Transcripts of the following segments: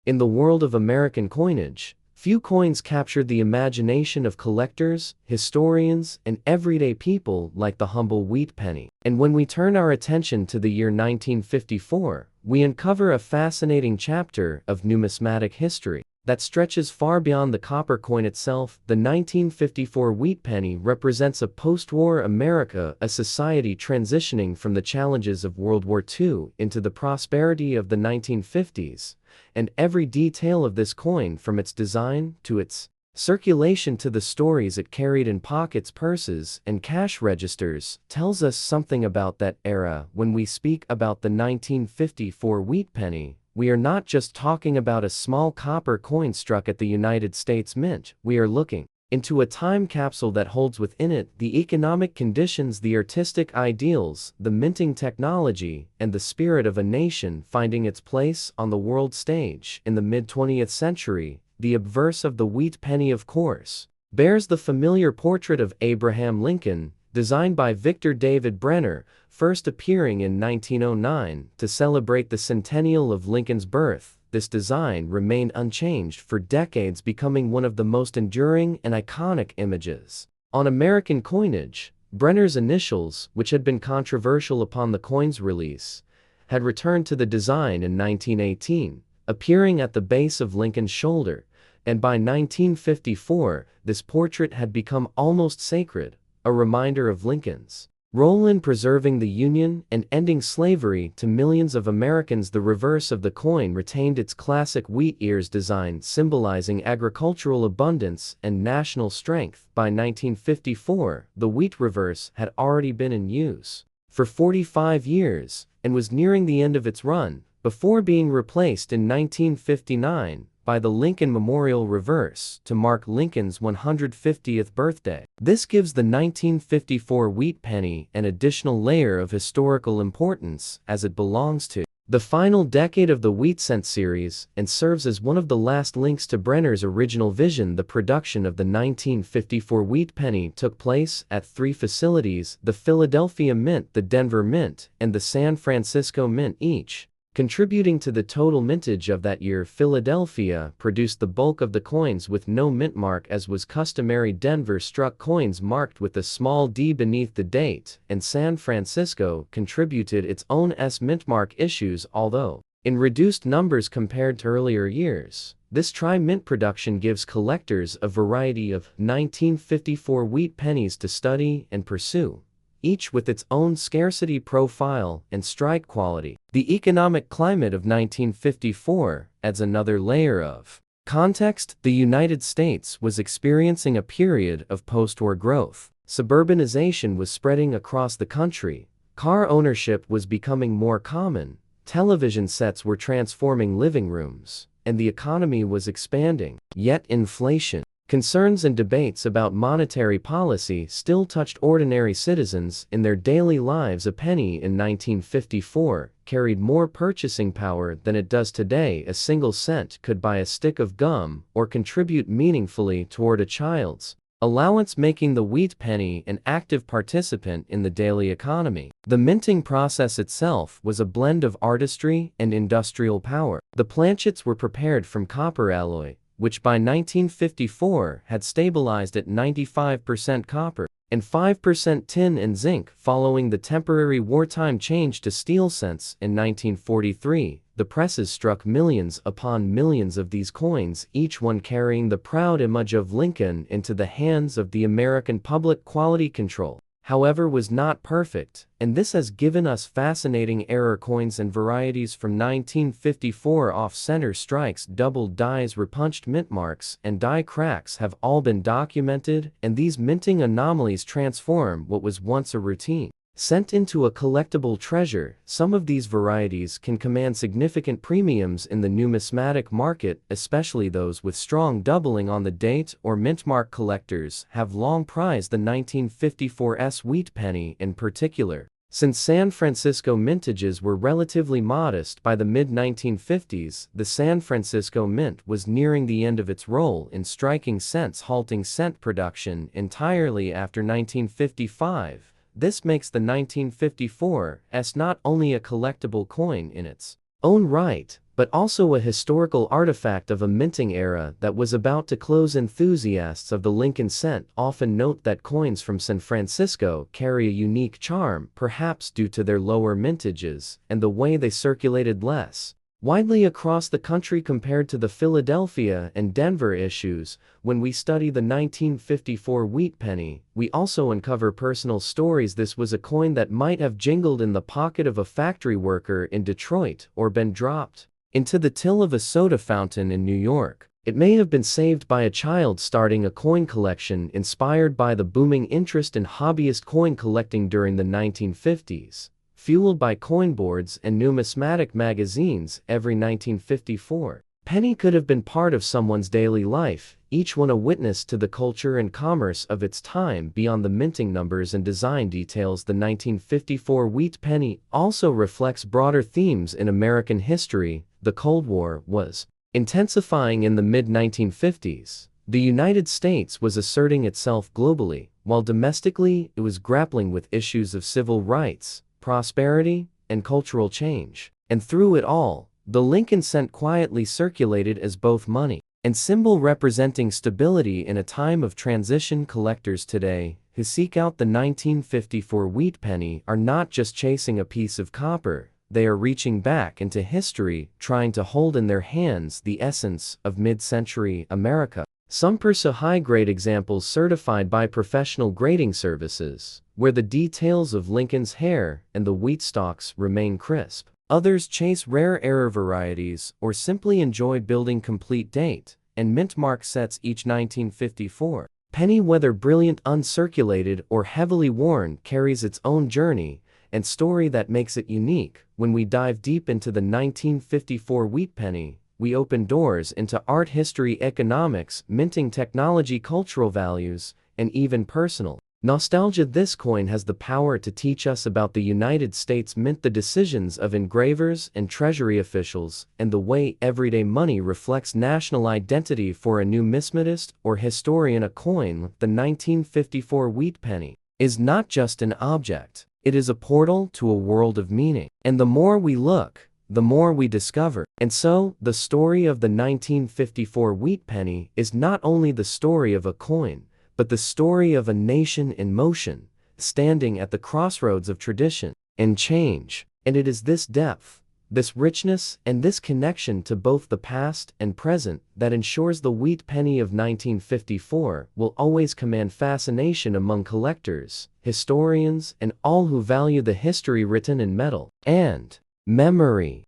In the world of American coinage, few coins captured the imagination of collectors, historians, and everyday people like the humble wheat penny. And when we turn our attention to the year 1954, we uncover a fascinating chapter of numismatic history that stretches far beyond the copper coin itself. The 1954 wheat penny represents a post-war America, a society transitioning from the challenges of World War II into the prosperity of the 1950s, and every detail of this coin, from its design to its circulation to the stories it carried in pockets, purses, and cash registers, tells us something about that era. When we speak about the 1954 wheat penny, we are not just talking about a small copper coin struck at the United States Mint. We are looking into a time capsule that holds within it the economic conditions, the artistic ideals, the minting technology, and the spirit of a nation finding its place on the world stage. In the mid-20th century, the obverse of the wheat penny, of course, bears the familiar portrait of Abraham Lincoln, designed by Victor David Brenner, first appearing in 1909 to celebrate the centennial of Lincoln's birth. This design remained unchanged for decades, becoming one of the most enduring and iconic images on American coinage. Brenner's initials, which had been controversial upon the coin's release, had returned to the design in 1918, appearing at the base of Lincoln's shoulder, and by 1954, this portrait had become almost sacred, a reminder of Lincoln's role in preserving the Union and ending slavery to millions of Americans. The reverse of the coin retained its classic wheat ears design, symbolizing agricultural abundance and national strength. By 1954, the wheat reverse had already been in use for 45 years and was nearing the end of its run, before being replaced in 1959 by the Lincoln Memorial reverse to mark Lincoln's 150th birthday. This gives the 1954 wheat penny an additional layer of historical importance, as it belongs to the final decade of the wheat cent series and serves as one of the last links to Brenner's original vision. The production of the 1954 wheat penny took place at 3 facilities: the Philadelphia Mint, the Denver Mint, and the San Francisco Mint, each contributing to the total mintage of that year. Philadelphia produced the bulk of the coins with no mint mark, as was customary. Denver struck coins marked with a small d beneath the date, and San Francisco contributed its own mint mark issues, although in reduced numbers compared to earlier years. This tri-mint production gives collectors a variety of 1954 wheat pennies to study and pursue, each with its own scarcity profile and strike quality. The economic climate of 1954 adds another layer of context. The United States was experiencing a period of post-war growth. Suburbanization was spreading across the country, car ownership was becoming more common, television sets were transforming living rooms, and the economy was expanding. Yet inflation, concerns, and debates about monetary policy still touched ordinary citizens in their daily lives. A penny in 1954 carried more purchasing power than it does today. A single cent could buy a stick of gum or contribute meaningfully toward a child's allowance, making the wheat penny an active participant in the daily economy. The minting process itself was a blend of artistry and industrial power. The planchets were prepared from copper alloy, which by 1954 had stabilized at 95% copper and 5% tin and zinc. Following the temporary wartime change to steel cents in 1943, the presses struck millions upon millions of these coins, each one carrying the proud image of Lincoln into the hands of the American public. Quality control, however, was not perfect, and this has given us fascinating error coins and varieties from 1954. Off-center strikes, doubled dies, repunched mint marks, and die cracks have all been documented, and these minting anomalies transform what was once a routine cent into a collectible treasure. Some of these varieties can command significant premiums in the numismatic market, especially those with strong doubling on the date or mint mark. Collectors have long prized the 1954's wheat penny in particular, since San Francisco mintages were relatively modest. By the mid-1950s, the San Francisco Mint was nearing the end of its role in striking cents, halting cent production entirely after 1955. This makes the 1954's not only a collectible coin in its own right, but also a historical artifact of a minting era that was about to close. Enthusiasts of the Lincoln cent often note that coins from San Francisco carry a unique charm, perhaps due to their lower mintages and the way they circulated less widely across the country compared to the Philadelphia and Denver issues. When we study the 1954 wheat penny, we also uncover personal stories. This was a coin that might have jingled in the pocket of a factory worker in Detroit or been dropped into the till of a soda fountain in New York. It may have been saved by a child starting a coin collection inspired by the booming interest in hobbyist coin collecting during the 1950s. Fueled by coin boards and numismatic magazines. Every 1954 penny could have been part of someone's daily life, each one a witness to the culture and commerce of its time. Beyond the minting numbers and design details, the 1954 wheat penny also reflects broader themes in American history. The Cold War was intensifying in the mid-1950s. The United States was asserting itself globally, while domestically it was grappling with issues of civil rights, prosperity, and cultural change. And through it all, the Lincoln cent quietly circulated as both money and symbol representing stability in a time of transition. Collectors today, who seek out the 1954 wheat penny, are not just chasing a piece of copper, they are reaching back into history, trying to hold in their hands the essence of mid-century America. Some pursue high-grade examples certified by professional grading services, where the details of Lincoln's hair and the wheat stalks remain crisp. Others chase rare error varieties or simply enjoy building complete date and mint mark sets. Each 1954 penny, whether brilliant, uncirculated, or heavily worn, carries its own journey and story that makes it unique. When we dive deep into the 1954 wheat penny, we open doors into art history, economics, minting technology, cultural values, and even personal nostalgia. This coin has the power to teach us about the United States Mint, the decisions of engravers and treasury officials, and the way everyday money reflects national identity. For a numismatist or historian, a coin, the 1954 wheat penny, is not just an object. It is a portal to a world of meaning. And the more we look, the more we discover. And so, the story of the 1954 wheat penny is not only the story of a coin, but the story of a nation in motion, standing at the crossroads of tradition and change. And it is this depth, this richness, and this connection to both the past and present that ensures the wheat penny of 1954 will always command fascination among collectors, historians, and all who value the history written in metal and memory.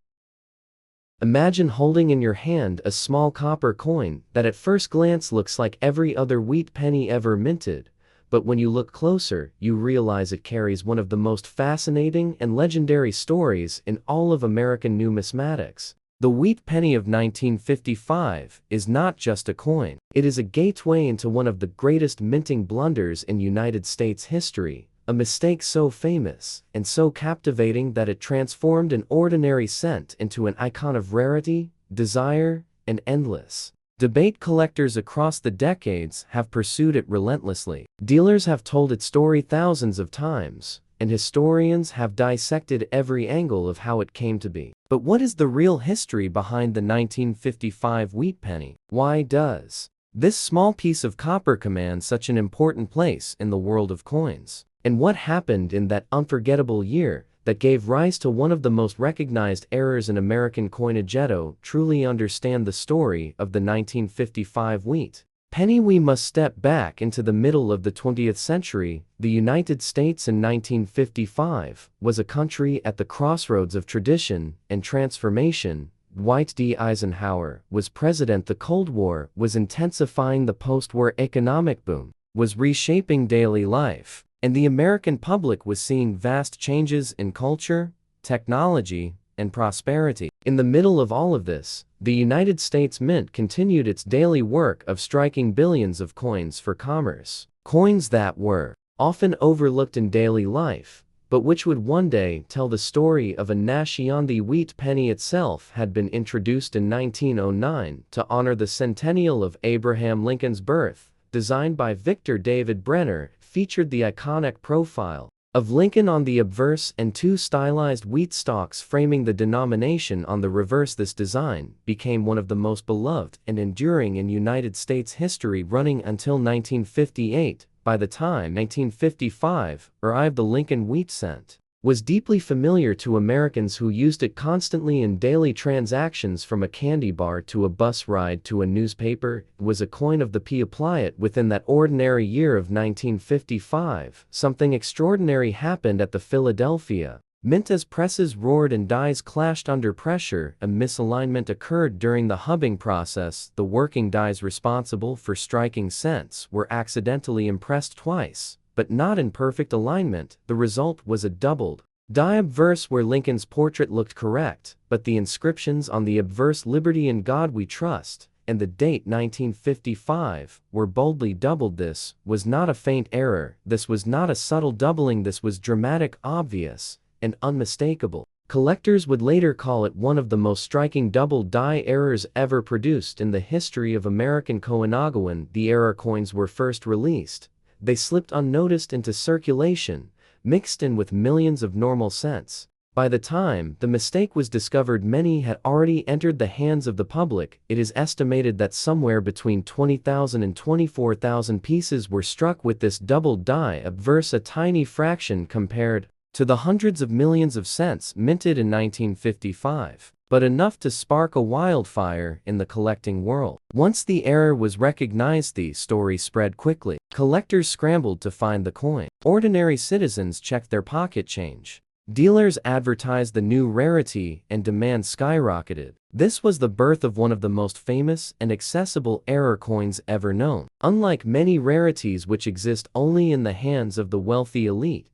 Imagine holding in your hand a small copper coin that at first glance looks like every other wheat penny ever minted, but when you look closer, you realize it carries one of the most fascinating and legendary stories in all of American numismatics. The wheat penny of 1955 is not just a coin. It is a gateway into one of the greatest minting blunders in United States history. A mistake so famous and so captivating that it transformed an ordinary cent into an icon of rarity, desire, and endless debate. Collectors across the decades have pursued it relentlessly. Dealers have told its story thousands of times, and historians have dissected every angle of how it came to be. But what is the real history behind the 1955 wheat penny? Why does this small piece of copper command such an important place in the world of coins? And what happened in that unforgettable year that gave rise to one of the most recognized errors in American coinage? To truly understand the story of the 1955 wheat penny, we must step back into the middle of the 20th century. The United States in 1955 was a country at the crossroads of tradition and transformation. Dwight D. Eisenhower was president. The Cold War was intensifying. The post-war economic boom was reshaping daily life, and the American public was seeing vast changes in culture, technology, and prosperity. In the middle of all of this, the United States Mint continued its daily work of striking billions of coins for commerce. Coins that were often overlooked in daily life, but which would one day tell the story of a nation. The wheat penny itself had been introduced in 1909 to honor the centennial of Abraham Lincoln's birth. Designed by Victor David Brenner, featured the iconic profile of Lincoln on the obverse and two stylized wheat stalks framing the denomination on the reverse. This design became one of the most beloved and enduring in United States history, running until 1958. By the time 1955 arrived, the Lincoln wheat cent was deeply familiar to Americans who used it constantly in daily transactions, from a candy bar to a bus ride to a newspaper. It was a coin of the P. Apply it within that ordinary year of 1955. Something extraordinary happened at the Philadelphia Mint as presses roared and dies clashed under pressure. A misalignment occurred during the hubbing process. The working dies responsible for striking cents were accidentally impressed twice, but not in perfect alignment. The result was a doubled die obverse where Lincoln's portrait looked correct, but the inscriptions on the obverse, "Liberty in God We Trust," and the date 1955 were boldly doubled. This was not a faint error. This was not a subtle doubling. This was dramatic, obvious, and unmistakable. Collectors would later call it one of the most striking double die errors ever produced in the history of American coinage. When the error coins were first released, they slipped unnoticed into circulation, mixed in with millions of normal cents. By the time the mistake was discovered, many had already entered the hands of the public. It is estimated that somewhere between 20,000 and 24,000 pieces were struck with this double die obverse, a tiny fraction compared to the hundreds of millions of cents minted in 1955, but enough to spark a wildfire in the collecting world. Once the error was recognized, the story spread quickly. Collectors scrambled to find the coin. Ordinary citizens checked their pocket change. Dealers advertised the new rarity, and demand skyrocketed. This was the birth of one of the most famous and accessible error coins ever known. Unlike many rarities which exist only in the hands of the wealthy elite,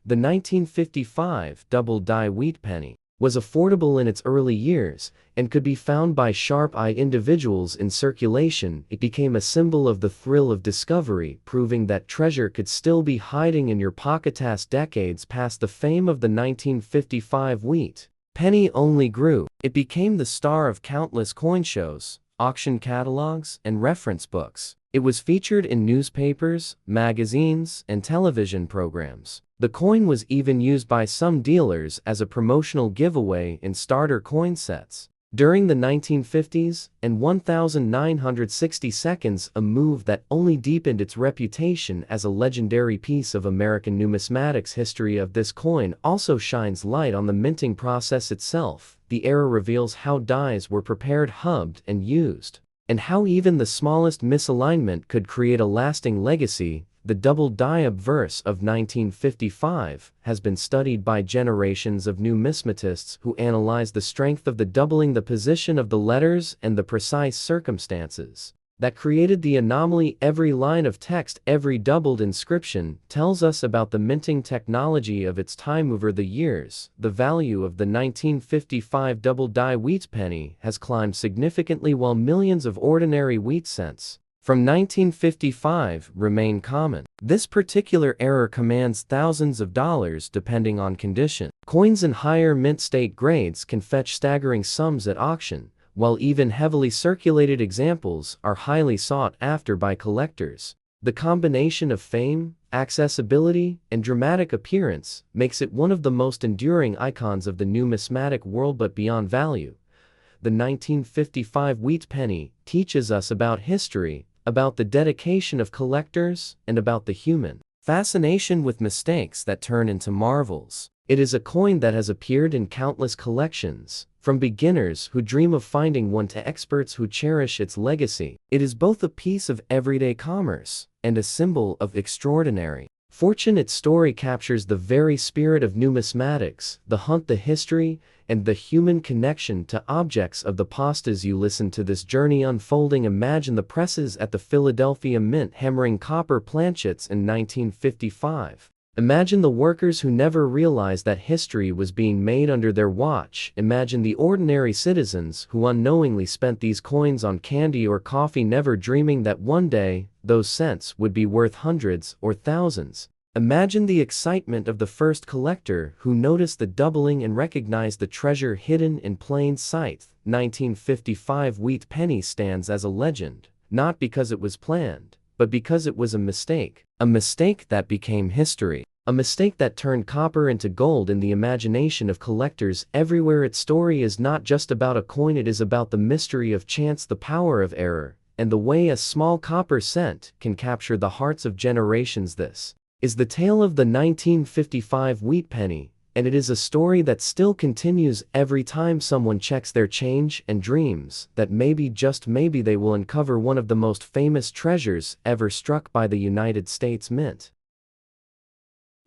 the 1955 double die wheat penny was affordable in its early years and could be found by sharp-eyed individuals in circulation. It became a symbol of the thrill of discovery, proving that treasure could still be hiding in your pocket. Decades past the fame of the 1955 wheat penny only grew. It became the star of countless coin shows, auction catalogs, and reference books. It was featured in newspapers, magazines, and television programs. The coin was even used by some dealers as a promotional giveaway in starter coin sets. During the 1950s and 1960 seconds, a move that only deepened its reputation as a legendary piece of American numismatics. History of this coin also shines light on the minting process itself. The era reveals how dies were prepared, hubbed, and used, and how even the smallest misalignment could create a lasting legacy. The double die obverse of 1955 has been studied by generations of numismatists who analyze the strength of the doubling, the position of the letters, and the precise circumstances that created the anomaly. Every line of text, every doubled inscription tells us about the minting technology of its time. Over the years, the value of the 1955 double die wheat penny has climbed significantly, while millions of ordinary wheat cents from 1955 remain common. This particular error commands thousands of dollars depending on condition. Coins in higher mint state grades can fetch staggering sums at auction, while even heavily circulated examples are highly sought after by collectors. The combination of fame, accessibility, and dramatic appearance makes it one of the most enduring icons of the numismatic world. But beyond value, the 1955 wheat penny teaches us about history, about the dedication of collectors, and about the human fascination with mistakes that turn into marvels. It is a coin that has appeared in countless collections, from beginners who dream of finding one to experts who cherish its legacy. It is both a piece of everyday commerce and a symbol of extraordinary fortune. Its story captures the very spirit of numismatics, the hunt, the history, and the human connection to objects of the past. As you listen to this journey unfolding, imagine the presses at the Philadelphia Mint hammering copper planchets in 1955. Imagine the workers who never realized that history was being made under their watch. Imagine the ordinary citizens who unknowingly spent these coins on candy or coffee, never dreaming that one day those cents would be worth hundreds or thousands. Imagine the excitement of the first collector who noticed the doubling and recognized the treasure hidden in plain sight. 1955 wheat penny stands as a legend, not because it was planned, but because it was a mistake that became history. a mistake that turned copper into gold in the imagination of collectors everywhere. Its story is not just about a coin, it is about the mystery of chance, the power of error, and the way a small copper cent can capture the hearts of generations. This is the tale of the 1955 wheat penny, and it is a story that still continues every time someone checks their change and dreams that maybe, just maybe, they will uncover one of the most famous treasures ever struck by the United States Mint.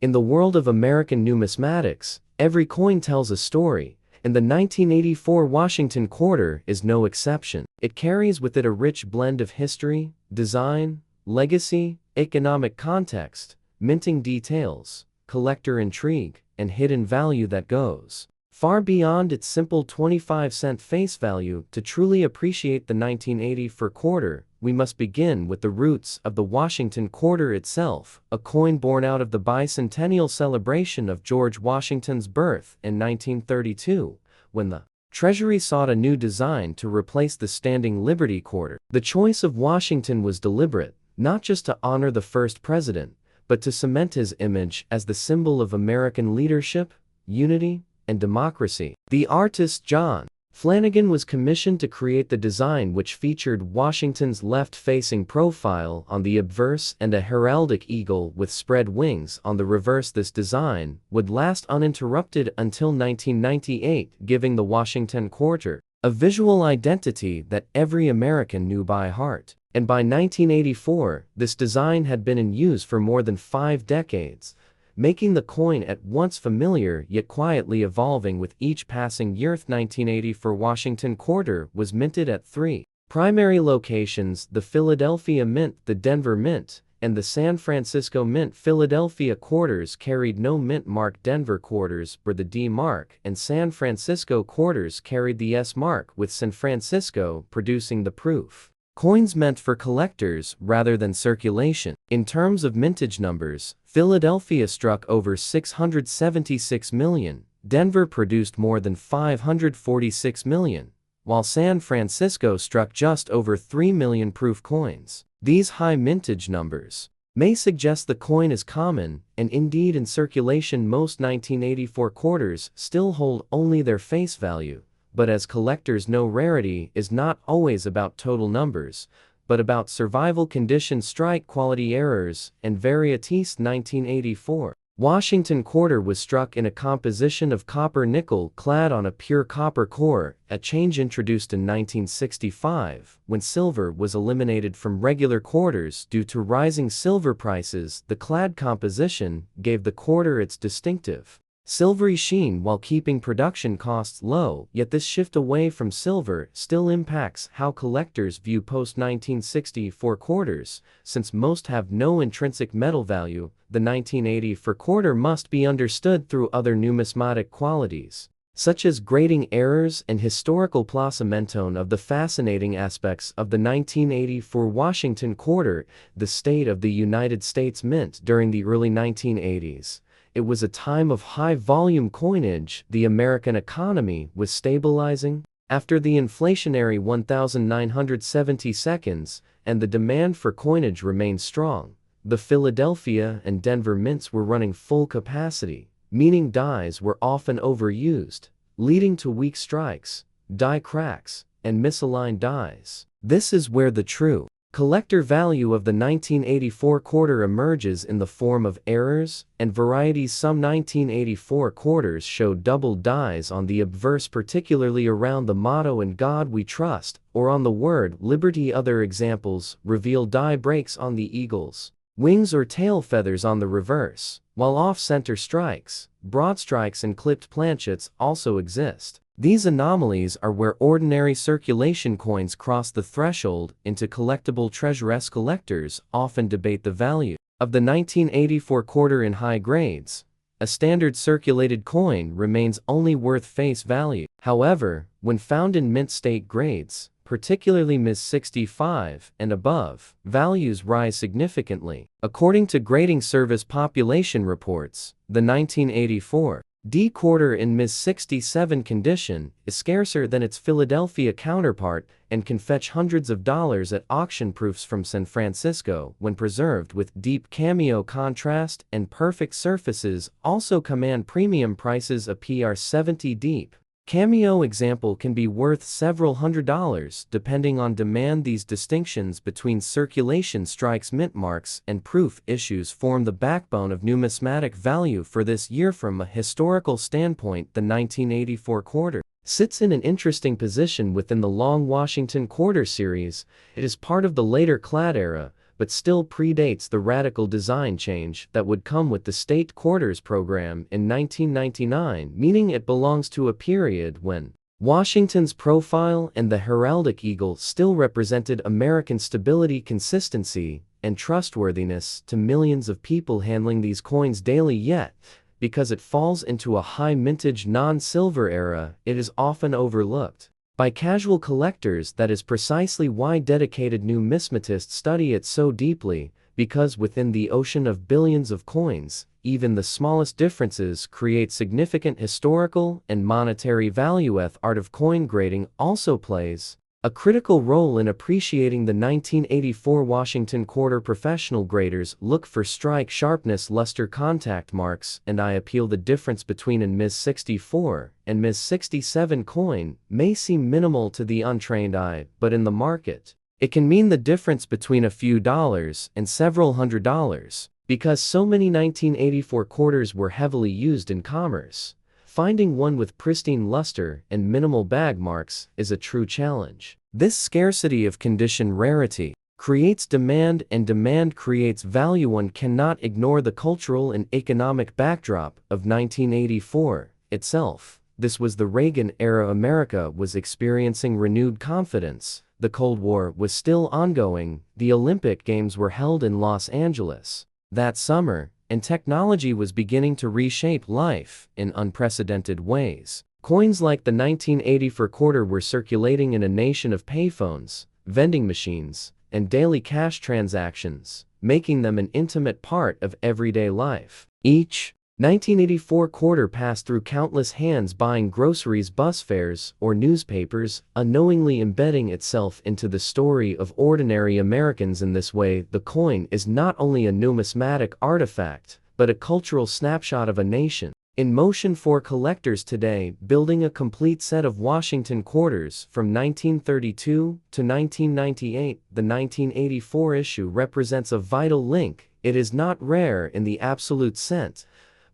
In the world of American numismatics, every coin tells a story, and the 1984 Washington quarter is no exception. It carries with it a rich blend of history, design, legacy, economic context, minting details, collector intrigue, and hidden value that goes far beyond its simple 25-cent face value. To truly appreciate the 1984 quarter, we must begin with the roots of the Washington quarter itself, a coin born out of the bicentennial celebration of George Washington's birth in 1932, when the Treasury sought a new design to replace the standing Liberty quarter. The choice of Washington was deliberate, not just to honor the first president, but to cement his image as the symbol of American leadership, unity, and democracy. The artist John Flanagan was commissioned to create the design, which featured Washington's left-facing profile on the obverse and a heraldic eagle with spread wings on the reverse. This design would last uninterrupted until 1998, giving the Washington quarter a visual identity that every American knew by heart. And by 1984, this design had been in use for more than 5 decades, making the coin at once familiar yet quietly evolving with each passing year. The 1984 Washington quarter was minted at 3 primary locations: the Philadelphia Mint, the Denver Mint, and the San Francisco Mint. Philadelphia quarters carried no mint mark. Denver quarters bore the D mark, and San Francisco quarters carried the S mark, with San Francisco producing the proof coins meant for collectors rather than circulation. In terms of mintage numbers, Philadelphia struck over 676 million, Denver produced more than 546 million, while San Francisco struck just over 3 million proof coins. These high mintage numbers may suggest the coin is common, and indeed in circulation. Most 1984 quarters still hold only their face value. But as collectors know, rarity is not always about total numbers, but about survival conditions, strike quality errors, and varieties. 1984 Washington quarter was struck in a composition of copper nickel clad on a pure copper core, a change introduced in 1965, when silver was eliminated from regular quarters due to rising silver prices. The clad composition gave the quarter its distinctive silvery sheen while keeping production costs low. Yet this shift away from silver still impacts how collectors view post-1964 quarters, since most have no intrinsic metal value. The 1984 quarter must be understood through other numismatic qualities, such as grading errors and historical placement. Of the fascinating aspects of the 1984 Washington quarter, the state of the United States Mint during the early 1980s. It was a time of high-volume coinage. The American economy was stabilizing after the inflationary 1970 seconds, and the demand for coinage remained strong. The Philadelphia and Denver mints were running full capacity, meaning dies were often overused, leading to weak strikes, die cracks, and misaligned dies. This is where the true collector value of the 1984 quarter emerges in the form of errors and varieties. Some 1984 quarters show doubled dies on the obverse, particularly around the motto "In God We Trust" or on the word "Liberty." Other examples reveal die breaks on the eagle's wings or tail feathers on the reverse, while off-center strikes, broad strikes, and clipped planchets also exist. These anomalies are where ordinary circulation coins cross the threshold into collectible treasure. As collectors often debate the value of the 1984 quarter in high grades, a standard circulated coin remains only worth face value. However, when found in mint state grades, particularly Ms. 65 and above, values rise significantly. According to Grading Service population reports, the 1984 D quarter in Ms. 67 condition is scarcer than its Philadelphia counterpart and can fetch hundreds of dollars at auction. Proofs from San Francisco, when preserved with deep cameo contrast and perfect surfaces, also command premium prices. A PR 70 deep cameo example can be worth several $100s depending on demand. These distinctions between circulation strikes, mint marks, and proof issues form the backbone of numismatic value for this year. From a historical standpoint, the 1984 quarter sits in an interesting position within the long Washington quarter series. It is part of the later clad era, but still predates the radical design change that would come with the state quarters program in 1999, meaning it belongs to a period when Washington's profile and the heraldic eagle still represented American stability, consistency, and trustworthiness to millions of people handling these coins daily. Yet, because it falls into a high mintage non-silver era, it is often overlooked by casual collectors. That is precisely why dedicated numismatists study it so deeply, because within the ocean of billions of coins, even the smallest differences create significant historical and monetary value. The art of coin grading also plays a critical role in appreciating the 1984 Washington quarter. Professional graders look for strike sharpness, luster, contact marks, and I appeal. The difference between an Ms. 64 and Ms. 67 coin may seem minimal to the untrained eye, but in the market, it can mean the difference between a few dollars and several $100s. Because so many 1984 quarters were heavily used in commerce, finding one with pristine luster and minimal bag marks is a true challenge. This scarcity of condition rarity creates demand, and demand creates value. One cannot ignore the cultural and economic backdrop of 1984 itself. This was the Reagan-era America was experiencing renewed confidence. The Cold War was still ongoing. The Olympic Games were held in Los Angeles that summer, and technology was beginning to reshape life in unprecedented ways. Coins like the 1984 quarter were circulating in a nation of payphones, vending machines, and daily cash transactions, making them an intimate part of everyday life. Each 1984 quarter passed through countless hands, buying groceries, bus fares, or newspapers, unknowingly embedding itself into the story of ordinary Americans. In this way, the coin is not only a numismatic artifact, but a cultural snapshot of a nation in motion. For collectors today, building a complete set of Washington quarters from 1932 to 1998, the 1984 issue represents a vital link. It is not rare in the absolute sense,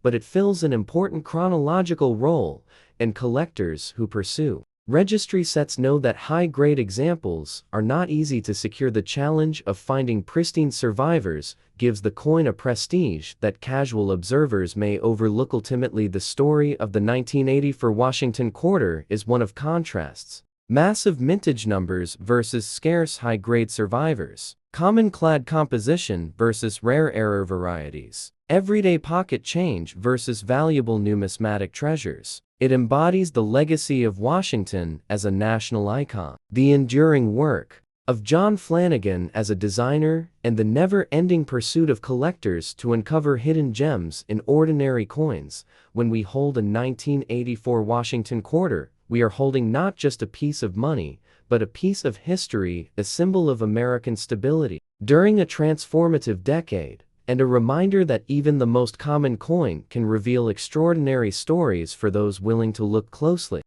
but it fills an important chronological role, and collectors who pursue registry sets know that high-grade examples are not easy to secure. The challenge of finding pristine survivors gives the coin a prestige that casual observers may overlook. Ultimately, the story of the 1984 Washington quarter is one of contrasts. Massive mintage numbers versus scarce high-grade survivors. Common clad composition versus rare error varieties. Everyday pocket change versus valuable numismatic treasures. It embodies the legacy of Washington as a national icon, the enduring work of John Flanagan as a designer, and the never-ending pursuit of collectors to uncover hidden gems in ordinary coins. When we hold a 1984 Washington quarter, we are holding not just a piece of money, but a piece of history, a symbol of American stability during a transformative decade, and a reminder that even the most common coin can reveal extraordinary stories for those willing to look closely.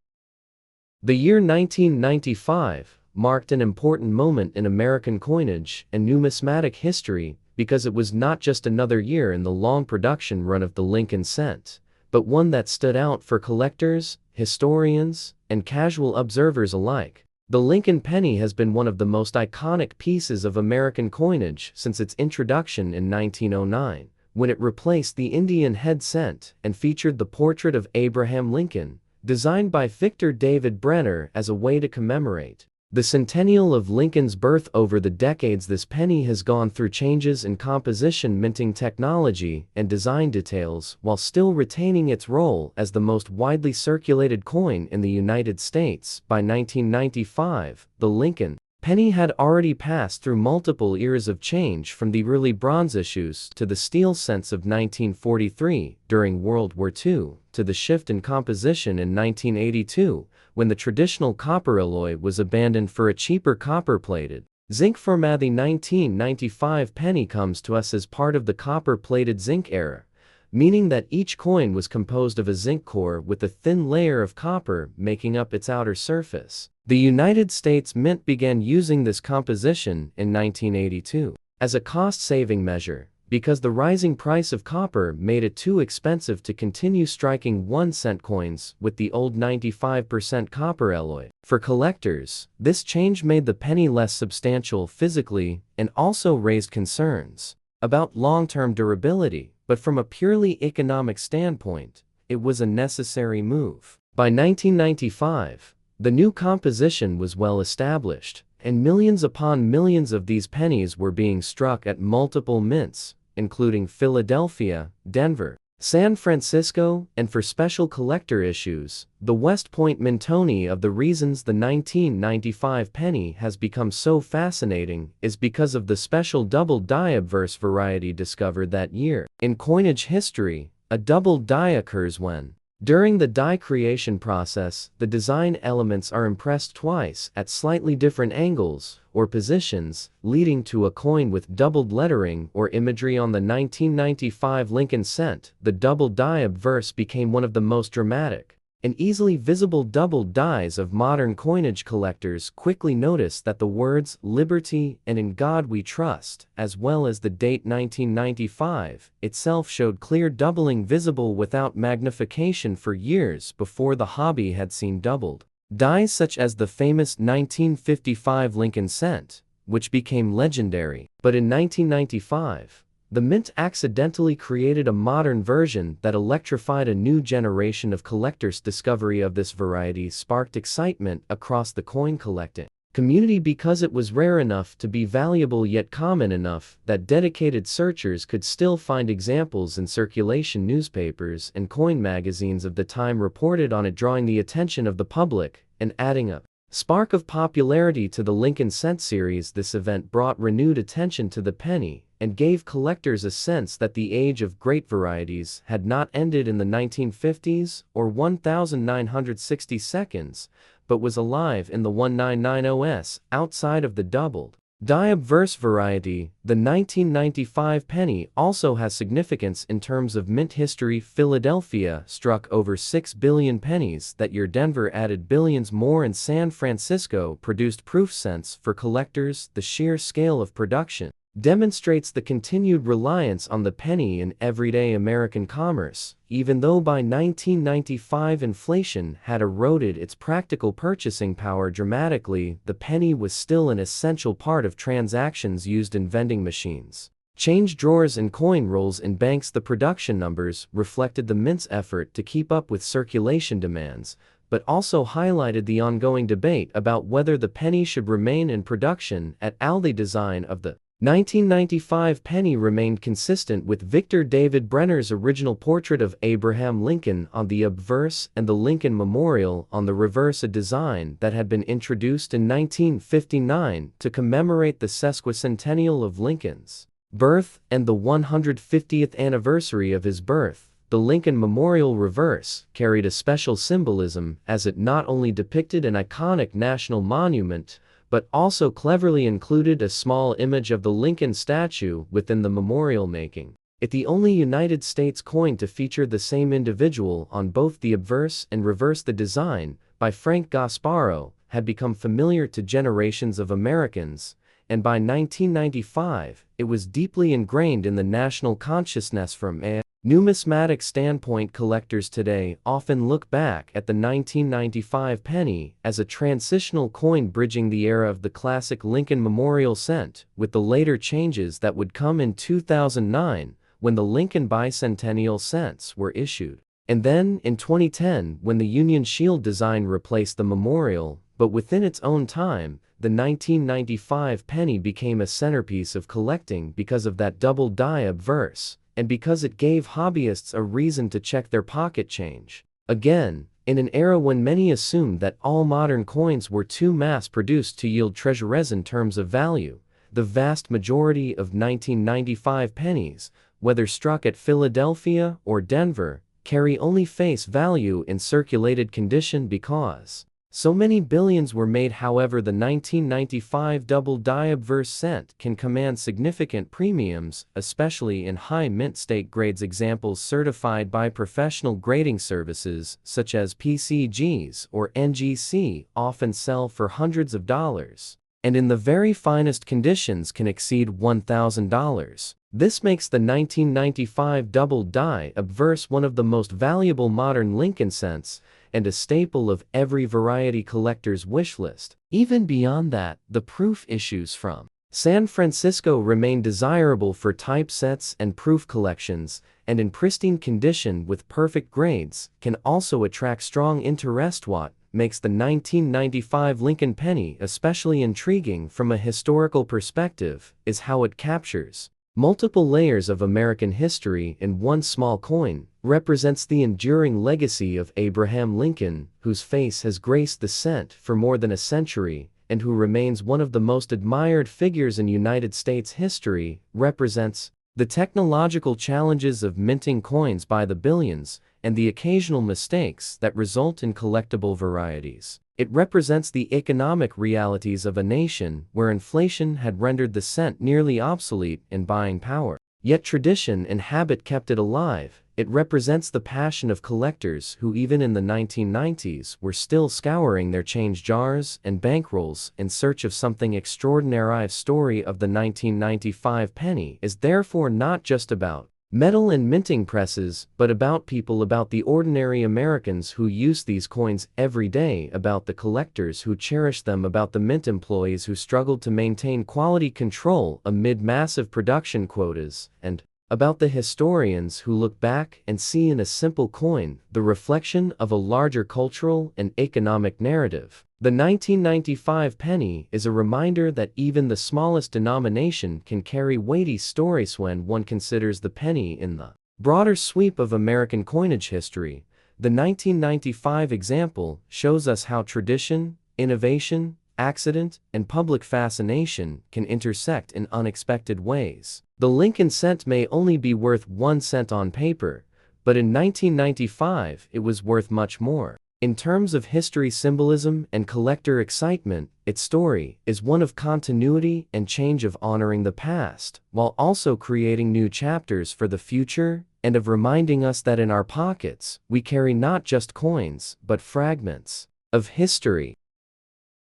The year 1995 marked an important moment in American coinage and numismatic history because it was not just another year in the long production run of the Lincoln cent, but one that stood out for collectors, historians, and casual observers alike. The Lincoln penny has been one of the most iconic pieces of American coinage since its introduction in 1909, when it replaced the Indian head cent and featured the portrait of Abraham Lincoln, designed by Victor David Brenner as a way to commemorate the centennial of Lincoln's birth. Over the decades, this penny has gone through changes in composition, minting technology, and design details, while still retaining its role as the most widely circulated coin in the United States. By 1995, the Lincoln Penny had already passed through multiple eras of change, from the early bronze issues to the steel cents of 1943 during World War II, to the shift in composition in 1982, when the traditional copper alloy was abandoned for a cheaper copper-plated zinc format. The 1995 penny comes to us as part of the copper-plated zinc era, meaning that each coin was composed of a zinc core with a thin layer of copper making up its outer surface. The United States Mint began using this composition in 1982 as a cost-saving measure, because the rising price of copper made it too expensive to continue striking 1-cent coins with the old 95% copper alloy. For collectors, this change made the penny less substantial physically and also raised concerns about long-term durability, but from a purely economic standpoint, it was a necessary move. By 1995, the new composition was well established, and millions upon millions of these pennies were being struck at multiple mints, including Philadelphia, Denver, San Francisco, and for special collector issues, the West Point Mintoni. Of the reasons the 1995 penny has become so fascinating is because of the special double die obverse variety discovered that year. In coinage history, a double die occurs when, during the die creation process, the design elements are impressed twice at slightly different angles or positions, leading to a coin with doubled lettering or imagery. On the 1995 Lincoln cent, the double die obverse became one of the most dramatic and easily visible double dies of modern coinage. Collectors quickly noticed that the words "Liberty" and "In God We Trust," as well as the date 1995 itself, showed clear doubling visible without magnification for years before the hobby had seen doubled dies such as the famous 1955 Lincoln cent, which became legendary. But in 1995, the Mint accidentally created a modern version that electrified a new generation of collectors. Discovery of this variety sparked excitement across the coin collecting community because it was rare enough to be valuable, yet common enough that dedicated searchers could still find examples in circulation. Newspapers and coin magazines of the time reported on it, drawing the attention of the public and adding a spark of popularity to the Lincoln cent series. This event brought renewed attention to the penny and gave collectors a sense that the age of great varieties had not ended in the 1950s or 1960 seconds, but was alive in the 1990s. Outside of the doubled die obverse variety, the 1995 penny also has significance in terms of mint history. Philadelphia struck over 6 billion pennies that year. Denver added billions more, and San Francisco produced proof cents for collectors. The sheer scale of production demonstrates the continued reliance on the penny in everyday American commerce. Even though by 1995 inflation had eroded its practical purchasing power dramatically, the penny was still an essential part of transactions used in vending machines, change drawers, and coin rolls in banks. The production numbers reflected the Mint's effort to keep up with circulation demands, but also highlighted the ongoing debate about whether the penny should remain in production at all. The design of the 1995 penny remained consistent with Victor David Brenner's original portrait of Abraham Lincoln on the obverse and the Lincoln Memorial on the reverse, a design that had been introduced in 1959 to commemorate the sesquicentennial of Lincoln's birth and the 150th anniversary of his birth. The Lincoln Memorial reverse carried a special symbolism, as it not only depicted an iconic national monument, but also cleverly included a small image of the Lincoln statue within the memorial, making it the only United States coin to feature the same individual on both the obverse and reverse. The design, by Frank Gasparo, had become familiar to generations of Americans, and by 1995, it was deeply ingrained in the national consciousness. From a numismatic standpoint, collectors today often look back at the 1995 penny as a transitional coin bridging the era of the classic Lincoln Memorial cent with the later changes that would come in 2009 when the Lincoln Bicentennial cents were issued, and then in 2010 when the Union Shield design replaced the memorial. But within its own time, the 1995 penny became a centerpiece of collecting because of that double die obverse, and because it gave hobbyists a reason to check their pocket change. Again, In an era when many assumed that all modern coins were too mass-produced to yield treasures in terms of value, the vast majority of 1995 pennies, whether struck at Philadelphia or Denver, carry only face value in circulated condition because so many billions were made. However, the 1995 double-die obverse cent can command significant premiums, especially in high mint state grades. Examples certified by professional grading services such as PCGs or NGC often sell for hundreds of dollars, and in the very finest conditions can exceed $1,000. This makes the 1995 double-die obverse one of the most valuable modern Lincoln cents and a staple of every variety collector's wish list. Even beyond that, the proof issues from San Francisco remain desirable for typesets and proof collections, and in pristine condition with perfect grades, can also attract strong interest. What makes the 1995 Lincoln penny especially intriguing from a historical perspective is how it captures multiple layers of American history in one small coin, represents the enduring legacy of Abraham Lincoln, whose face has graced the cent for more than a century, and who remains one of the most admired figures in United States history, represents the technological challenges of minting coins by the billions, and the occasional mistakes that result in collectible varieties. It represents the economic realities of a nation where inflation had rendered the cent nearly obsolete in buying power. Yet tradition and habit kept it alive. It represents the passion of collectors who even in the 1990s were still scouring their change jars and bankrolls in search of something extraordinary. The story of the 1995 penny is therefore not just about metal and minting presses, but about people, about the ordinary Americans who use these coins every day, about the collectors who cherish them, about the mint employees who struggled to maintain quality control amid massive production quotas, and about the historians who look back and see in a simple coin the reflection of a larger cultural and economic narrative. The 1995 penny is a reminder that even the smallest denomination can carry weighty stories. When one considers the penny in the broader sweep of American coinage history, the 1995 example shows us how tradition, innovation, accident, and public fascination can intersect in unexpected ways. The Lincoln cent may only be worth 1 cent on paper, but in 1995 it was worth much more. In terms of history symbolism and collector excitement, its story is one of continuity and change, of honoring the past, while also creating new chapters for the future, and of reminding us that in our pockets, we carry not just coins, but fragments of history.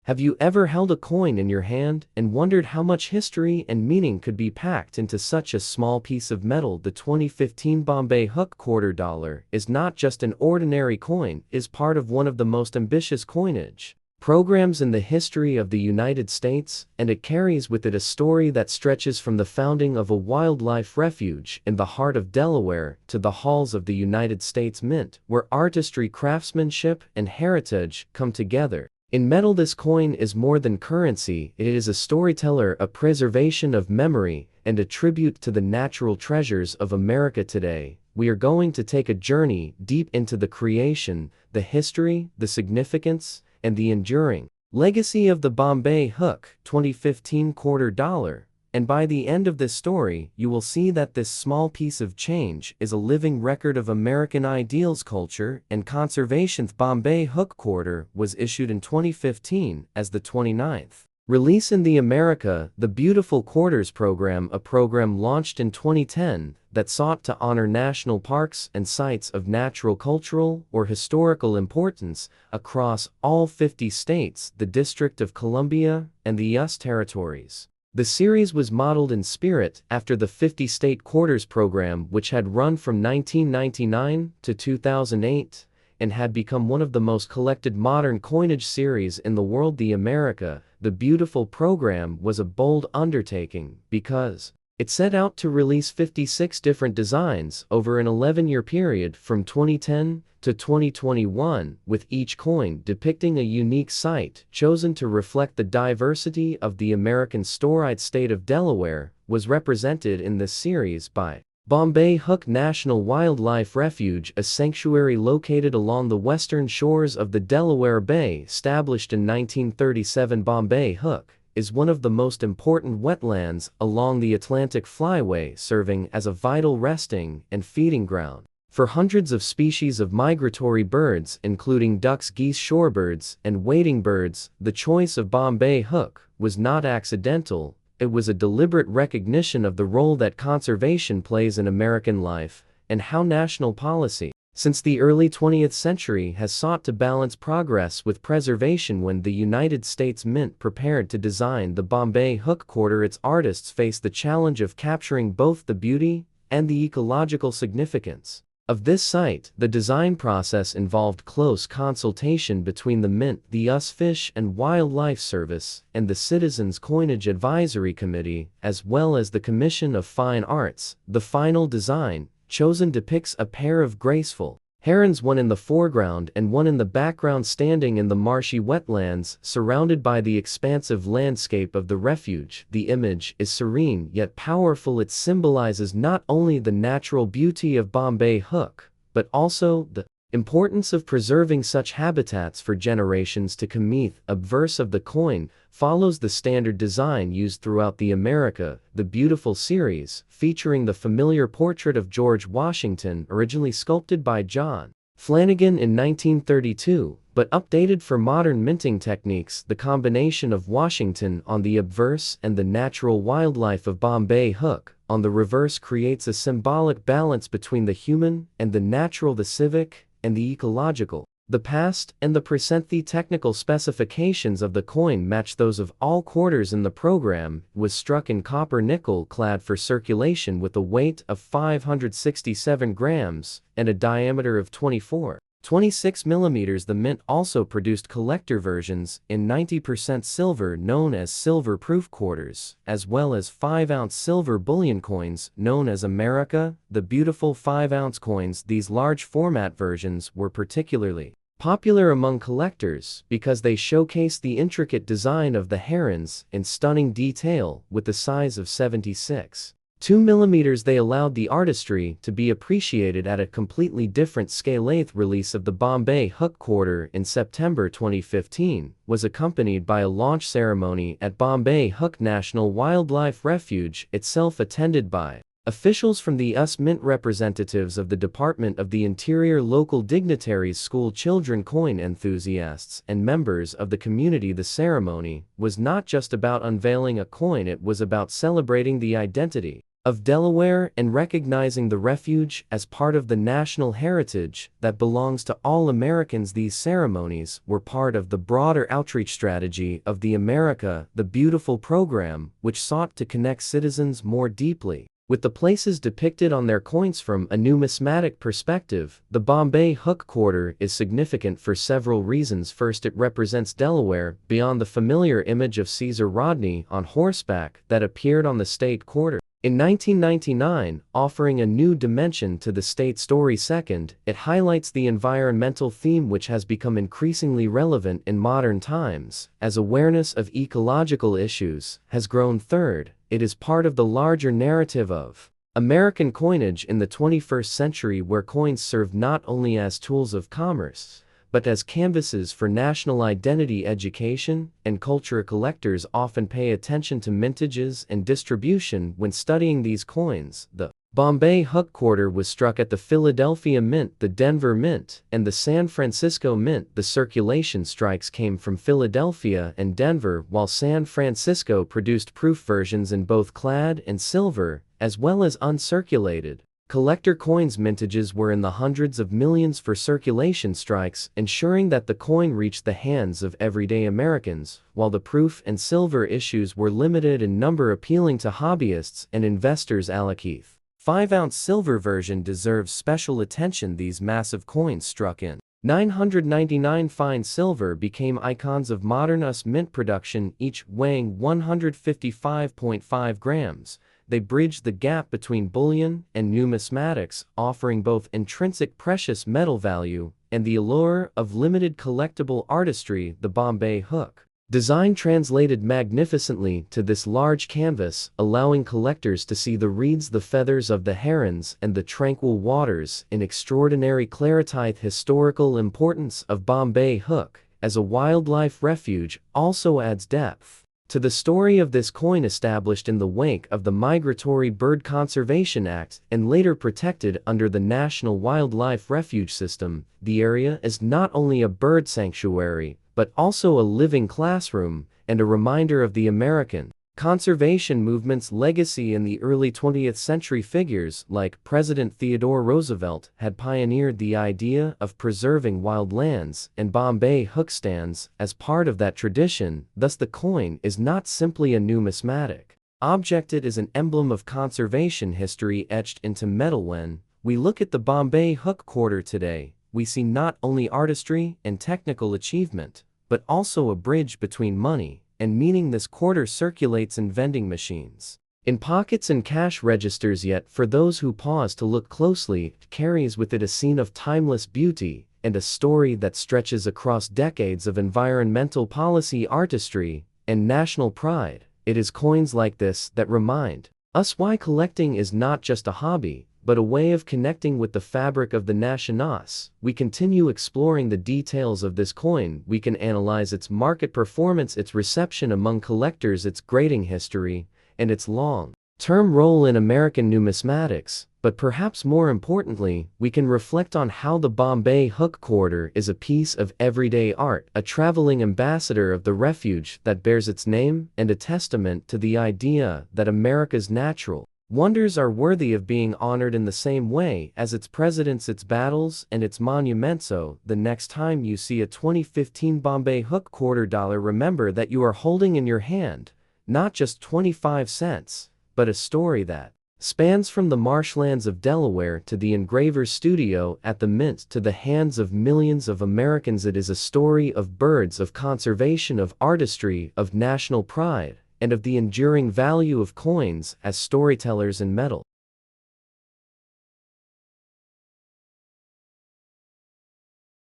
Have you ever held a coin in your hand and wondered how much history and meaning could be packed into such a small piece of metal? The 2015 Bombay Hook $quarter is not just an ordinary coin, it is part of one of the most ambitious coinage programs in the history of the United States, and it carries with it a story that stretches from the founding of a wildlife refuge in the heart of Delaware to the halls of the United States Mint, where artistry, craftsmanship, and heritage come together. In metal, this coin is more than currency, it is a storyteller, a preservation of memory, and a tribute to the natural treasures of America today. We are going to take a journey deep into the creation, the history, the significance, and the enduring legacy of the Bombay Hook 2015 $quarter. And by the end of this story, you will see that this small piece of change is a living record of American ideals, culture, and conservation. The Bombay Hook $quarter was issued in 2015 as the 29th release in the America, the Beautiful Quarters program, a program launched in 2010 that sought to honor national parks and sites of natural, cultural, or historical importance across all 50 states, the District of Columbia, and the U.S. territories. The series was modeled in spirit after the 50-state quarters program, which had run from 1999 to 2008 and had become one of the most collected modern coinage series in the world. The America, the Beautiful program was a bold undertaking because it set out to release 56 different designs over an 11-year period from 2010 to 2021, with each coin depicting a unique site chosen to reflect the diversity of the American state of Delaware was represented in this series by Bombay Hook National Wildlife Refuge, a sanctuary located along the western shores of the Delaware Bay, established in 1937. Bombay Hook is one of the most important wetlands along the Atlantic Flyway, serving as a vital resting and feeding ground for hundreds of species of migratory birds, including ducks, geese, shorebirds, and wading birds. The choice of Bombay Hook was not accidental. It was a deliberate recognition of the role that conservation plays in American life and how national policy, since the early 20th century, has sought to balance progress with preservation. When the United States Mint prepared to design the Bombay Hook quarter, its artists faced the challenge of capturing both the beauty and the ecological significance of this site. The design process involved close consultation between the Mint, the U.S. Fish and Wildlife Service, and the Citizens Coinage Advisory Committee, as well as the Commission of Fine Arts. The final design, chosen, depicts a pair of graceful herons, one in the foreground and one in the background, standing in the marshy wetlands, surrounded by the expansive landscape of the refuge. The image is serene yet powerful. It symbolizes not only the natural beauty of Bombay Hook, but also the importance of preserving such habitats for generations to come. The obverse of the coin follows the standard design used throughout the America the Beautiful series, featuring the familiar portrait of George Washington, originally sculpted by John Flanagan in 1932, but updated for modern minting techniques. The combination of Washington on the obverse and the natural wildlife of Bombay Hook on the reverse creates a symbolic balance between the human and the natural, the civic and the ecological, the past and the present. The technical specifications of the coin match those of all quarters in the program. It was struck in copper nickel clad for circulation with a weight of 567 grams and a diameter of 26 millimeters. The Mint also produced collector versions in 90% silver, known as silver-proof quarters, as well as 5-ounce silver bullion coins, known as America the Beautiful 5-ounce coins. These large format versions were particularly popular among collectors because they showcase the intricate design of the herons in stunning detail. With the size of 76.2 millimeters, they allowed the artistry to be appreciated at a completely different scale. The 8th release of the Bombay Hook quarter in September 2015 was accompanied by a launch ceremony at Bombay Hook National Wildlife Refuge itself, attended by officials from the U.S. Mint, representatives of the Department of the Interior, local dignitaries, school children, coin enthusiasts, and members of the community. The ceremony was not just about unveiling a coin, it was about celebrating the identity of Delaware and recognizing the refuge as part of the national heritage that belongs to all Americans. These ceremonies were part of the broader outreach strategy of the America the Beautiful program, which sought to connect citizens more deeply with the places depicted on their coins. From a numismatic perspective, the Bombay Hook quarter is significant for several reasons. First, it represents Delaware beyond the familiar image of Caesar Rodney on horseback that appeared on the state quarter in 1999, offering a new dimension to the state story. Second, it highlights the environmental theme, which has become increasingly relevant in modern times as awareness of ecological issues has grown. Third, it is part of the larger narrative of American coinage in the 21st century, where coins serve not only as tools of commerce, but as canvases for national identity, education, and culture. Collectors often pay attention to mintages and distribution when studying these coins. The Bombay Hook quarter was struck at the Philadelphia Mint, the Denver Mint, and the San Francisco Mint. The circulation strikes came from Philadelphia and Denver, while San Francisco produced proof versions in both clad and silver, as well as uncirculated collector coins. Mintages were in the hundreds of millions for circulation strikes, ensuring that the coin reached the hands of everyday Americans, while the proof and silver issues were limited in number, appealing to hobbyists and investors. Keith 5-ounce silver version deserves special attention. These massive coins, struck in 999 fine silver, became icons of modern U.S. mint production, each weighing 155.5 grams. They bridged the gap between bullion and numismatics, offering both intrinsic precious metal value and the allure of limited collectible artistry. The Bombay Hook Design translated magnificently to this large canvas, allowing collectors to see the reeds, the feathers of the herons, and the tranquil waters in extraordinary clarity. Historical importance of Bombay Hook as a wildlife refuge also adds depth to the story of this coin. Established in the wake of the Migratory Bird Conservation Act and later protected under the National Wildlife Refuge System, the area is not only a bird sanctuary, but also a living classroom and a reminder of the American conservation movement's legacy in the early 20th century. Figures like President Theodore Roosevelt had pioneered the idea of preserving wild lands, and Bombay Hook stands as part of that tradition. Thus, the coin is not simply a numismatic object, it is an emblem of conservation history etched into metal. When we look at the Bombay Hook quarter today, we see not only artistry and technical achievement, but also a bridge between money and meaning. This quarter circulates in vending machines, in pockets and cash registers, yet for those who pause to look closely, it carries with it a scene of timeless beauty and a story that stretches across decades of environmental policy, artistry, and national pride. It is coins like this that remind us why collecting is not just a hobby, but a way of connecting with the fabric of the nation. As we continue exploring the details of this coin, we can analyze its market performance, its reception among collectors, its grading history, and its long-term role in American numismatics. But perhaps more importantly, we can reflect on how the Bombay Hook quarter is a piece of everyday art, a traveling ambassador of the refuge that bears its name, and a testament to the idea that America's natural wonders are worthy of being honored in the same way as its presidents, its battles, and its monuments. So, the next time you see a 2015 Bombay Hook $quarter, remember that you are holding in your hand not just 25 cents, but a story that spans from the marshlands of Delaware to the engraver's studio at the Mint to the hands of millions of Americans. It is a story of birds, of conservation, of artistry, of national pride, and of the enduring value of coins as storytellers in metal.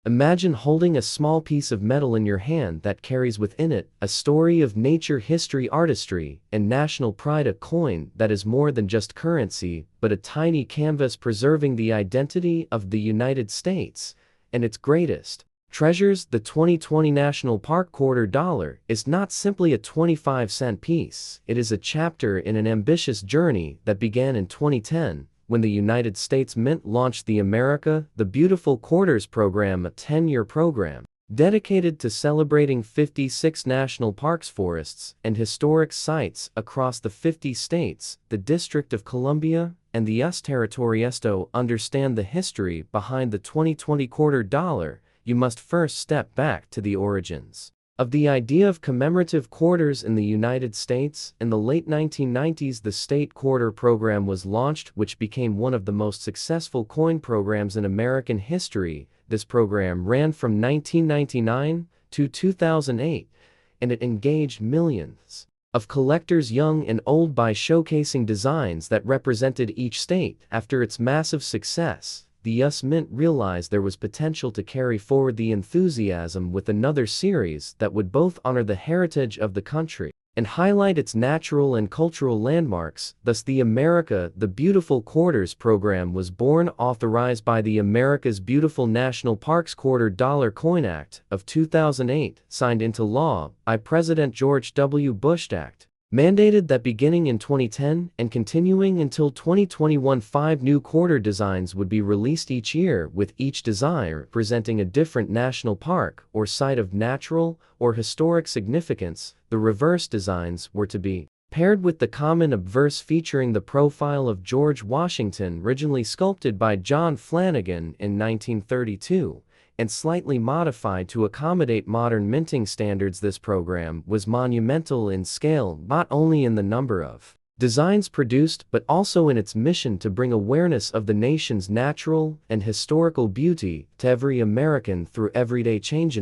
Imagine holding a small piece of metal in your hand that carries within it a story of nature, history, artistry, and national pride. A coin that is more than just currency, but a tiny canvas preserving the identity of the United States and its greatest treasures. The 2020 National Park $quarter is not simply a 25-cent piece. It is a chapter in an ambitious journey that began in 2010, when the United States Mint launched the America the Beautiful Quarters program, a 10-year program dedicated to celebrating 56 national parks, forests, and historic sites across the 50 states, the District of Columbia, and the US territories. To understand the history behind the 2020 $quarter, you must first step back to the origins of the idea of commemorative quarters in the United States. In the late 1990s, the State Quarter program was launched, which became one of the most successful coin programs in American history. This program ran from 1999 to 2008, and it engaged millions of collectors, young and old, by showcasing designs that represented each state. After its massive success, the US Mint realized there was potential to carry forward the enthusiasm with another series that would both honor the heritage of the country and highlight its natural and cultural landmarks. Thus, the America the Beautiful Quarters program was born, authorized by the America's Beautiful National Parks $quarter Coin Act of 2008, signed into law by President George W. Bush. Act mandated that beginning in 2010 and continuing until 2021, 5 new quarter designs would be released each year, with each design representing a different national park or site of natural or historic significance. The reverse designs were to be paired with the common obverse, featuring the profile of George Washington, originally sculpted by John Flanagan in 1932. And slightly modified to accommodate modern minting standards. This program was monumental in scale, not only in the number of designs produced, but also in its mission to bring awareness of the nation's natural and historical beauty to every American through everyday change.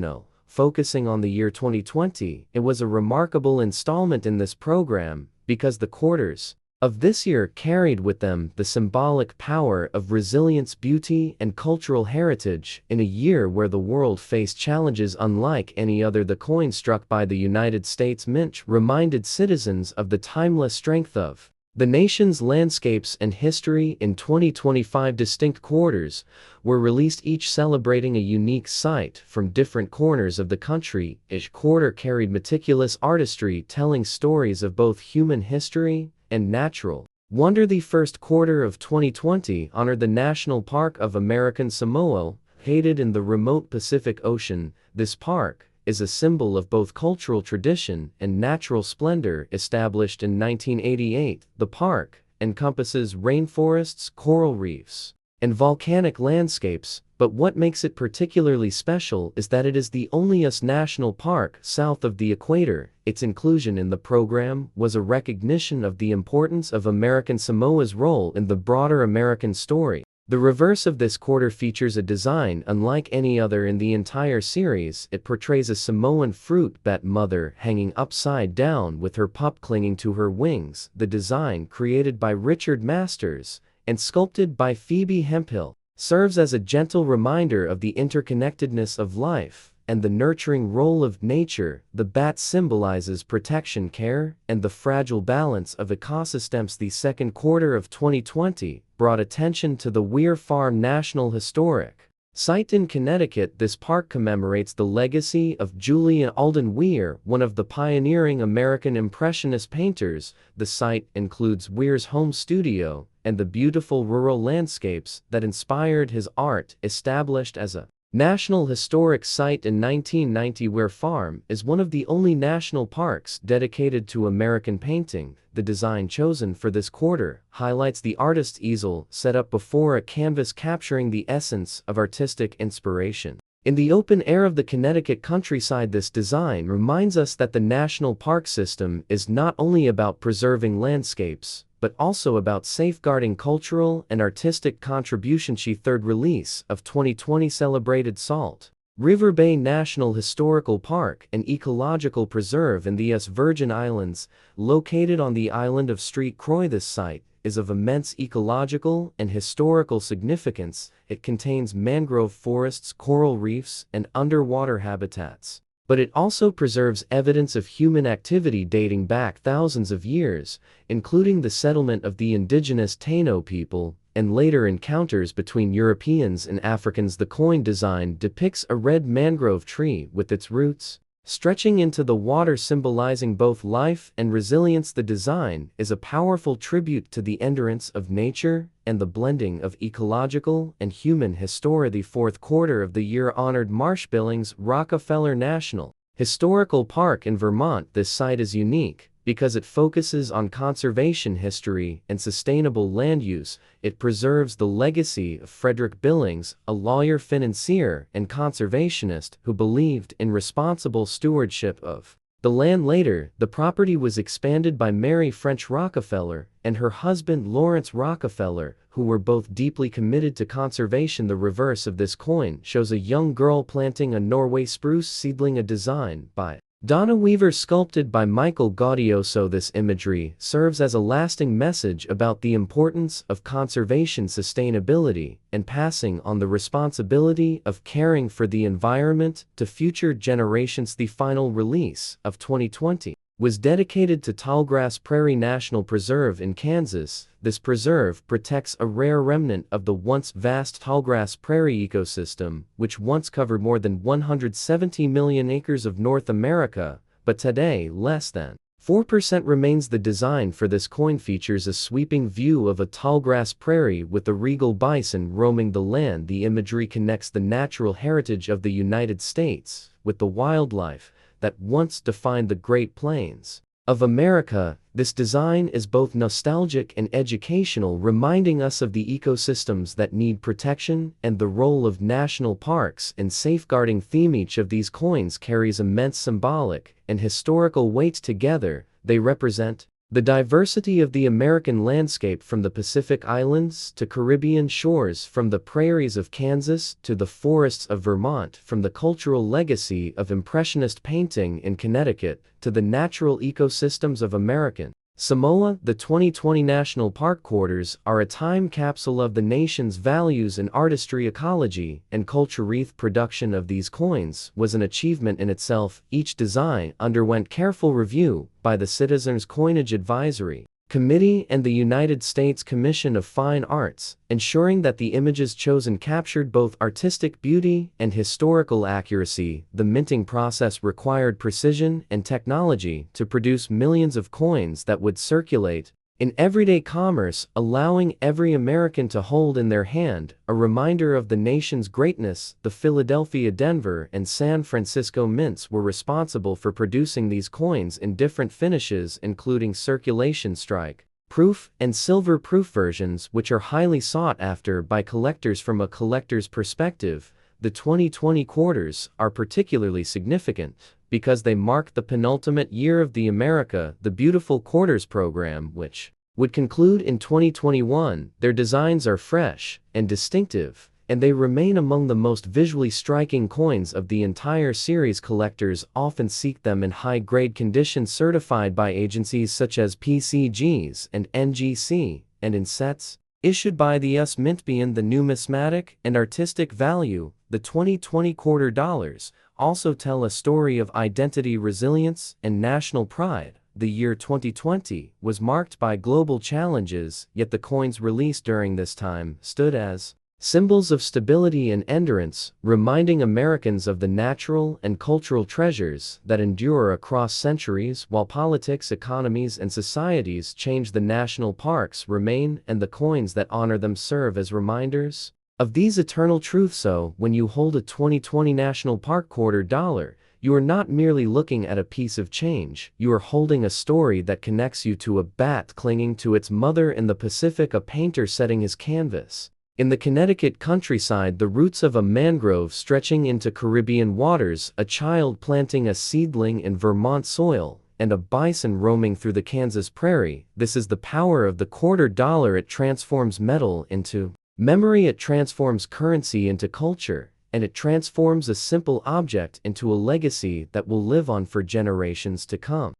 Focusing on the year 2020, it was a remarkable installment in this program because the quarters of this year carried with them the symbolic power of resilience, beauty, and cultural heritage. In a year where the world faced challenges unlike any other, the coin struck by the United States Mint reminded citizens of the timeless strength of the nation's landscapes and history. In 2025, distinct quarters were released, each celebrating a unique site from different corners of the country. Each quarter carried meticulous artistry telling stories of both human history and natural wonder. The first quarter of 2020 honored the National Park of American Samoa, located in the remote Pacific Ocean. This park is a symbol of both cultural tradition and natural splendor. Established in 1988, the park encompasses rainforests, coral reefs, and volcanic landscapes, but what makes it particularly special is that it is the only U.S. national park south of the equator. Its inclusion in the program was a recognition of the importance of American Samoa's role in the broader American story. The reverse of this quarter features a design unlike any other in the entire series. It portrays a Samoan fruit bat mother hanging upside down with her pup clinging to her wings. The design, created by Richard Masters and sculpted by Phoebe Hemphill, serves as a gentle reminder of the interconnectedness of life and the nurturing role of nature. The bat symbolizes protection, care, and the fragile balance of ecosystems. The second quarter of 2020 brought attention to the Weir Farm National Historic Site in Connecticut. This park commemorates the legacy of Julia Alden Weir, one of the pioneering American Impressionist painters. The site includes Weir's home studio and the beautiful rural landscapes that inspired his art. Established as a National Historic Site in 1990, Weir Farm is one of the only national parks dedicated to American painting. The design chosen for this quarter highlights the artist's easel set up before a canvas, capturing the essence of artistic inspiration. In the open air of the Connecticut countryside, this design reminds us that the national park system is not only about preserving landscapes, but also about safeguarding cultural and artistic contribution. The third release of 2020 celebrated Salt River Bay National Historical Park, an ecological preserve in the U.S. Virgin Islands, located on the island of Street Croix. This site is of immense ecological and historical significance. It contains mangrove forests, coral reefs, and underwater habitats. But it also preserves evidence of human activity dating back thousands of years, including the settlement of the indigenous Taino people and later encounters between Europeans and Africans. The coin design depicts a red mangrove tree with its roots stretching into the water, symbolizing both life and resilience. The design is a powerful tribute to the endurance of nature and the blending of ecological and human history. The fourth quarter of the year honored Marshbillings Rockefeller National Historical Park in Vermont. This site is unique because it focuses on conservation history and sustainable land use. It preserves the legacy of Frederick Billings, a lawyer, financier, and conservationist who believed in responsible stewardship of the land. Later, the property was expanded by Mary French Rockefeller and her husband Lawrence Rockefeller, who were both deeply committed to conservation. The reverse of this coin shows a young girl planting a Norway spruce seedling, a design by Donna Weaver, sculpted by Michael Gaudioso. This imagery serves as a lasting message about the importance of conservation, sustainability, and passing on the responsibility of caring for the environment to future generations. The final release of 2020 was dedicated to Tallgrass Prairie National Preserve in Kansas. This preserve protects a rare remnant of the once vast tallgrass prairie ecosystem, which once covered more than 170 million acres of North America, but today less than 4% remains. The design for this coin features a sweeping view of a tallgrass prairie with a regal bison roaming the land. The imagery connects the natural heritage of the United States with the wildlife that once defined the Great Plains of America. This design is both nostalgic and educational, reminding us of the ecosystems that need protection and the role of national parks in safeguarding them. Each of these coins carries immense symbolic and historical weight. Together, they represent the diversity of the American landscape, from the Pacific Islands to Caribbean shores, from the prairies of Kansas to the forests of Vermont, from the cultural legacy of Impressionist painting in Connecticut to the natural ecosystems of American Samoa, the 2020 National Park quarters are a time capsule of the nation's values in artistry, ecology, and culture. Production of these coins was an achievement in itself. Each design underwent careful review by the Citizens Coinage Advisory Committee and the United States Commission of Fine Arts, ensuring that the images chosen captured both artistic beauty and historical accuracy. The minting process required precision and technology to produce millions of coins that would circulate in everyday commerce, allowing every American to hold in their hand a reminder of the nation's greatness. The Philadelphia, Denver, and San Francisco mints were responsible for producing these coins in different finishes, including circulation strike proof and silver proof versions, which are highly sought after by collectors. From a collector's perspective, the 2020 quarters are particularly significant because they mark the penultimate year of the America the Beautiful Quarters program, which would conclude in 2021. Their designs are fresh and distinctive, and they remain among the most visually striking coins of the entire series. Collectors often seek them in high-grade condition certified by agencies such as PCGs and NGC, and in sets issued by the US Mint. Beyond the numismatic and artistic value, the 2020 quarter dollars also tell a story of identity, resilience, and national pride. The year 2020 was marked by global challenges, yet the coins released during this time stood as symbols of stability and endurance, reminding Americans of the natural and cultural treasures that endure across centuries. While politics, economies, and societies change, the national parks remain, and the coins that honor them serve as reminders of these eternal truths. So, when you hold a 2020 National Park quarter dollar, you are not merely looking at a piece of change, you are holding a story that connects you to a bat clinging to its mother in the Pacific, a painter setting his canvas in the Connecticut countryside, the roots of a mangrove stretching into Caribbean waters, a child planting a seedling in Vermont soil, and a bison roaming through the Kansas prairie. This is the power of the quarter dollar. It transforms metal into memory, it transforms currency into culture, and it transforms a simple object into a legacy that will live on for generations to come.